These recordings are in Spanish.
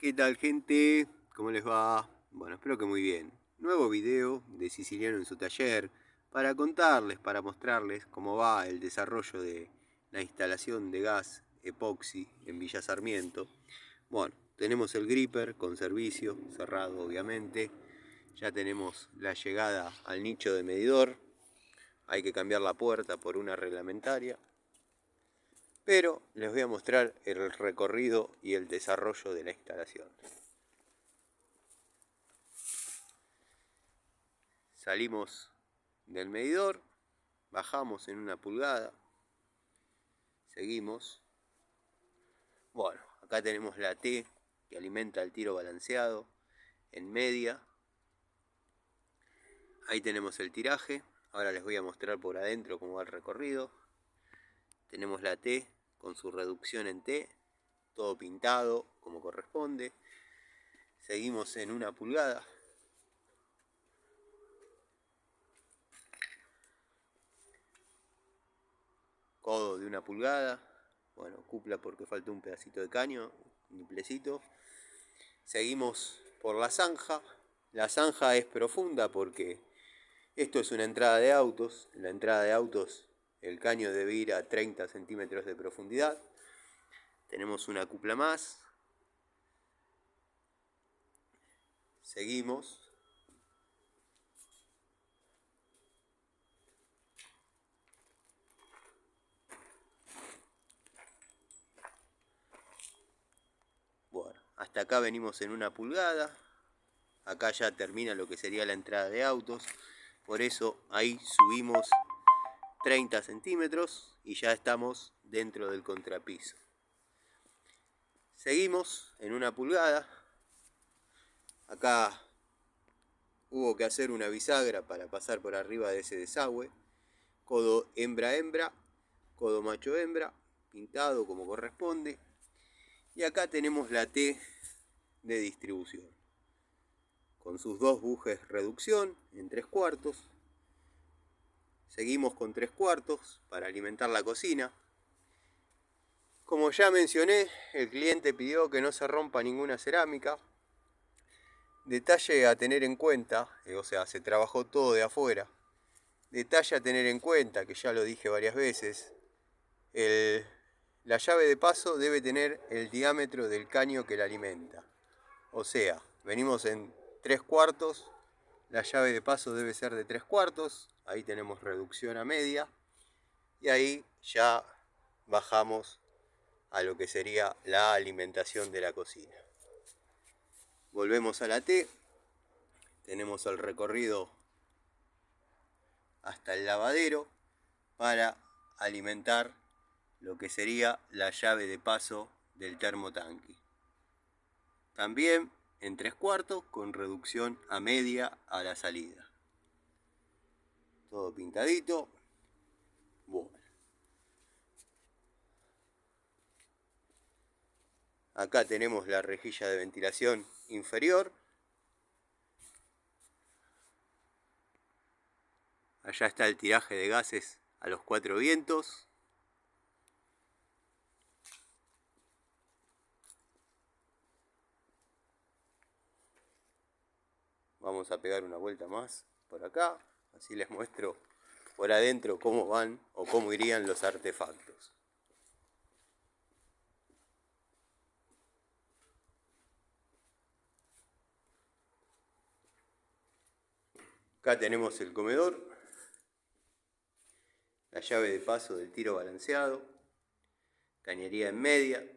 ¿Qué tal, gente? ¿Cómo les va? Bueno, espero que muy bien. Nuevo video de Siciliano en su taller para contarles, para mostrarles cómo va el desarrollo de la instalación de gas epoxi en Villa Sarmiento. Bueno, tenemos el gripper con servicio, cerrado obviamente. Ya tenemos la llegada al nicho de medidor. Hay que cambiar la puerta por una reglamentaria. Pero les voy a mostrar el recorrido y el desarrollo de la instalación. Salimos del medidor, bajamos en 1 pulgada, seguimos. Bueno, acá tenemos la T que alimenta el tiro balanceado en media. Ahí tenemos el tiraje. Ahora les voy a mostrar por adentro cómo va el recorrido. Tenemos la T con su reducción en T, todo pintado como corresponde. Seguimos en 1 pulgada. Codo de 1 pulgada. Bueno, cupla porque falta un pedacito de caño, un niplecito. Seguimos por la zanja. La zanja es profunda porque esto es una entrada de autos. En la entrada de autos el caño debe ir a 30 centímetros de profundidad. Tenemos una cupla más. Seguimos. Bueno, hasta acá venimos en 1 pulgada. Acá ya termina lo que sería la entrada de autos. Por eso ahí subimos 30 centímetros y ya estamos dentro del contrapiso. Seguimos en 1 pulgada. Acá hubo que hacer una bisagra para pasar por arriba de ese desagüe. Codo hembra-hembra, codo macho-hembra, pintado como corresponde. Y acá tenemos la T de distribución, con sus 2 bujes reducción en 3/4. Seguimos con 3/4 para alimentar la cocina. Como ya mencioné, el cliente pidió que no se rompa ninguna cerámica. Detalle a tener en cuenta, o sea, se trabajó todo de afuera. Detalle a tener en cuenta, que ya lo dije varias veces, la llave de paso debe tener el diámetro del caño que la alimenta. O sea, venimos en 3/4, la llave de paso debe ser de 3/4, ahí tenemos reducción a media, y ahí ya bajamos a lo que sería la alimentación de la cocina. Volvemos a la T, tenemos el recorrido hasta el lavadero para alimentar lo que sería la llave de paso del termotanque. También en 3/4 con reducción a media a la salida. Todo pintadito. Bueno. Acá tenemos la rejilla de ventilación inferior. Allá está el tiraje de gases a los 4 vientos. Vamos a pegar una vuelta más por acá, así les muestro por adentro cómo van o cómo irían los artefactos. Acá tenemos el comedor, la llave de paso del tiro balanceado, cañería en media.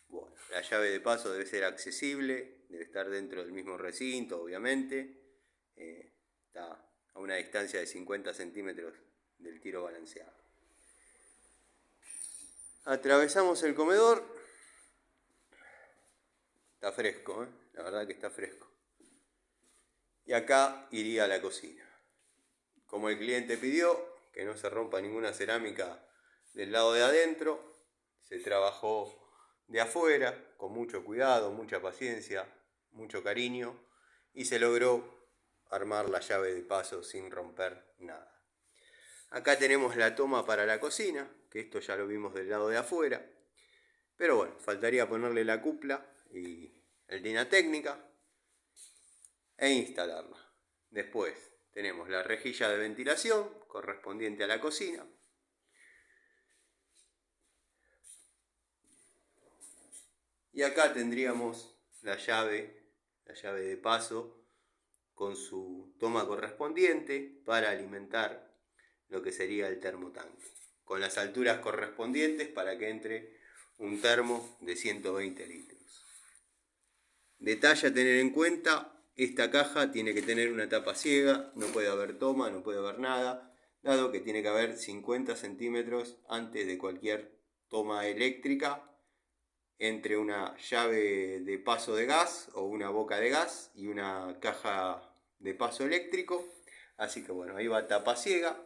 Bueno, la llave de paso debe ser accesible, debe estar dentro del mismo recinto, obviamente. Está a una distancia de 50 centímetros del tiro balanceado. Atravesamos el comedor. Está fresco, la verdad que está fresco. Y acá iría la cocina. Como el cliente pidió, que no se rompa ninguna cerámica del lado de adentro, se trabajó de afuera, con mucho cuidado, mucha paciencia, mucho cariño, y se logró armar la llave de paso sin romper nada. Acá tenemos la toma para la cocina, que esto ya lo vimos del lado de afuera. Tenemos la Pero bueno, faltaría ponerle la cupla y el línea técnica e instalarla. Después tenemos la rejilla de ventilación correspondiente a la cocina. Y acá tendríamos la llave de paso con su toma correspondiente para alimentar lo que sería el termotanque, con las alturas correspondientes para que entre un termo de 120 litros. Detalle a tener en cuenta, esta caja tiene que tener una tapa ciega, no puede haber toma, no puede haber nada, dado que tiene que haber 50 centímetros antes de cualquier toma eléctrica entre una llave de paso de gas o una boca de gas y una caja de paso eléctrico. Así que bueno, ahí va tapa ciega,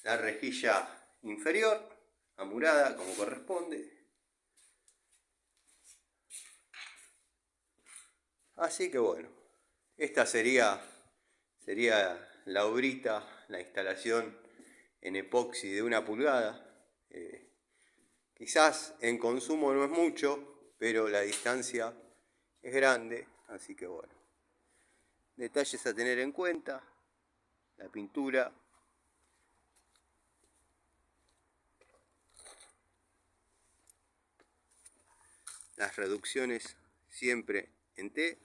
la rejilla inferior amurada como corresponde. Así que bueno, esta sería la obrita, la instalación en epoxi de 1 pulgada. Quizás en consumo no es mucho, pero la distancia es grande, así que bueno. Detalles a tener en cuenta, la pintura, las reducciones siempre en T.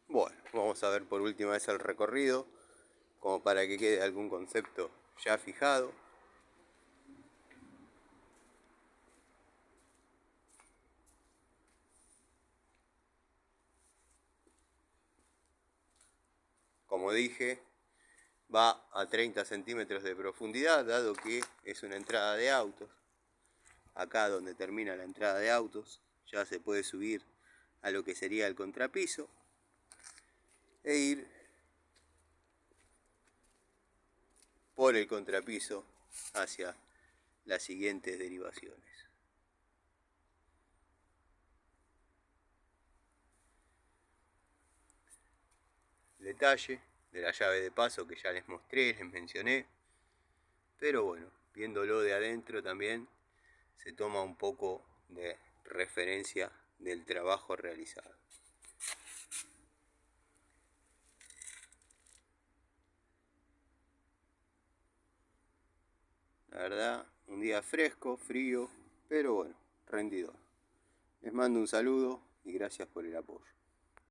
Bueno, vamos a ver por última vez el recorrido, como para que quede algún concepto ya fijado. Como dije, va a 30 centímetros de profundidad, dado que es una entrada de autos. Acá donde termina la entrada de autos, ya se puede subir a lo que sería el contrapiso e ir por el contrapiso hacia las siguientes derivaciones. Detalle de la llave de paso que ya les mostré, les mencioné, pero bueno, viéndolo de adentro también se toma un poco de referencia del trabajo realizado. La verdad, un día fresco, frío, pero bueno, rendidor. Les mando un saludo y gracias por el apoyo.